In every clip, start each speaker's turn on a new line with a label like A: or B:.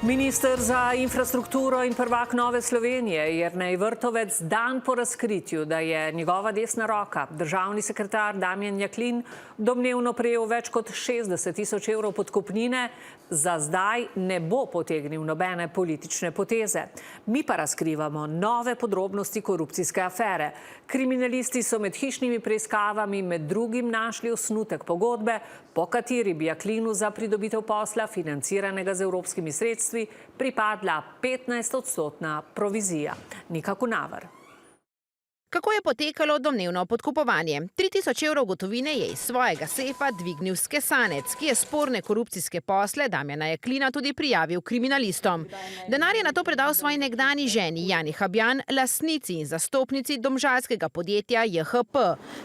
A: Minister za infrastrukturo in prvak Nove Slovenije Jernej Vrtovec dan po razkritju, da je njegova desna roka, državni sekretar Damjan Jaklin, domnevno prejel več kot 60 tisoč evrov podkupnine, za zdaj ne bo potegnil nobene politične poteze. Mi pa razkrivamo nove podrobnosti korupcijske afere. Kriminalisti so med hišnimi preiskavami med drugim našli osnutek pogodbe, po kateri bi Jaklinu za pridobitev posla, financiranega z evropskimi sredstvi, pripadla 15-odstotna provizija. Nika Kunaver.
B: Kako je potekalo domnevno podkupovanje? 3000 evrov gotovine je iz svojega sefa dvignil skesanec, ki je sporne korupcijske posle Damjana Jaklina tudi prijavil kriminalistom. Denar je nato predal svoji nekdani ženi Jani Habjan, lastnici in zastopnici domžalskega podjetja JHP.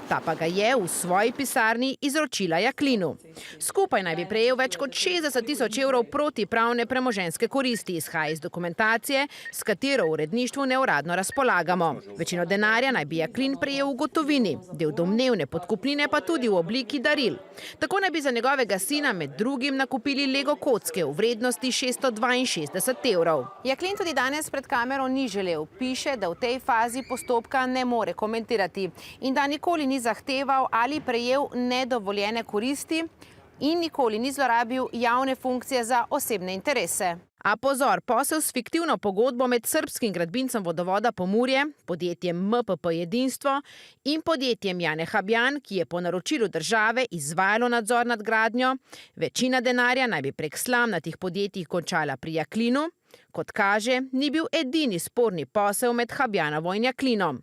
B: Ta pa ga je v svoji pisarni izročila Jaklinu. Skupaj naj bi prejel več kot 60 tisoč evrov protipravne premoženjske koristi, izhaja iz dokumentacije, s katero v uredništvu neuradno razpolagamo. Večino denarja naj bi Jaklin prejel v gotovini, del domnevne podkupnine pa tudi v obliki daril. Tako naj bi za njegovega sina med drugim nakupili Lego kocke v vrednosti 662 evrov. Jaklin tudi danes pred kamero ni želel. Piše, da v tej fazi postopka ne more komentirati in da nikoli ni zahteval ali prejel nedovoljene koristi in nikoli ni zlorabil javne funkcije za osebne interese. A pozor, posel s fiktivno pogodbo med srbskim gradbincem vodovoda Pomurje, podjetjem MPP Jedinstvo in podjetjem Jane Habjan, ki je po naročilu države izvajalo nadzor nad gradnjo, večina denarja naj bi prek slamnatih podjetij končala pri Jaklinu. Kot kaže, ni bil edini sporni posel med Habjanovo in Jaklinom.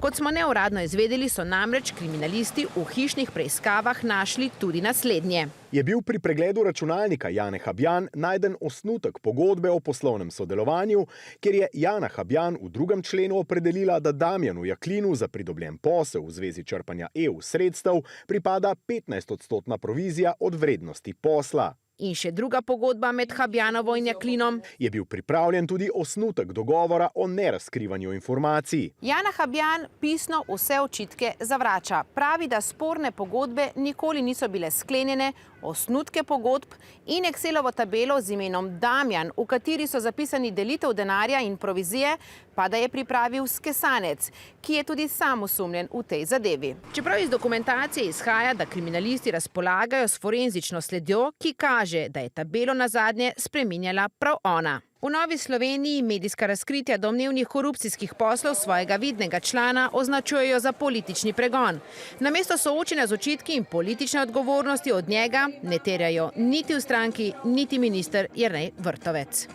B: Kot smo neuradno izvedeli, so namreč kriminalisti v hišnih preiskavah našli tudi naslednje.
C: Je bil pri pregledu računalnika Jane Habjan najden osnutek pogodbe o poslovnem sodelovanju, kjer je Jana Habjan v 2. členu opredelila, da Damjanu Jaklinu za pridobljen posel v zvezi črpanja EU sredstev pripada 15-odstotna provizija od vrednosti posla.
B: In še druga pogodba med Habjanovo in Jaklinom.
C: Je bil pripravljen tudi osnutek dogovora o nerazkrivanju informacij.
B: Jana Habjan pisno vse očitke zavrača. Pravi, da sporne pogodbe nikoli niso bile sklenjene, osnutke pogodb in Excelovo tabelo z imenom Damjan, v kateri so zapisani delitev denarja in provizije, pa da je pripravil skesanec, ki je tudi sam osumljen v tej zadevi. Čeprav iz dokumentacije izhaja, da kriminalisti razpolagajo s forenzično sledjo, ki kaže, da je tabelo nazadnje spreminjala prav ona. V Novi Sloveniji medijska razkritja domnevnih korupcijskih poslov svojega vidnega člana označujejo za politični pregon. Namesto soočenja z očitki in politične odgovornosti od njega ne terjajo niti v stranki, niti minister Jernej Vrtovec.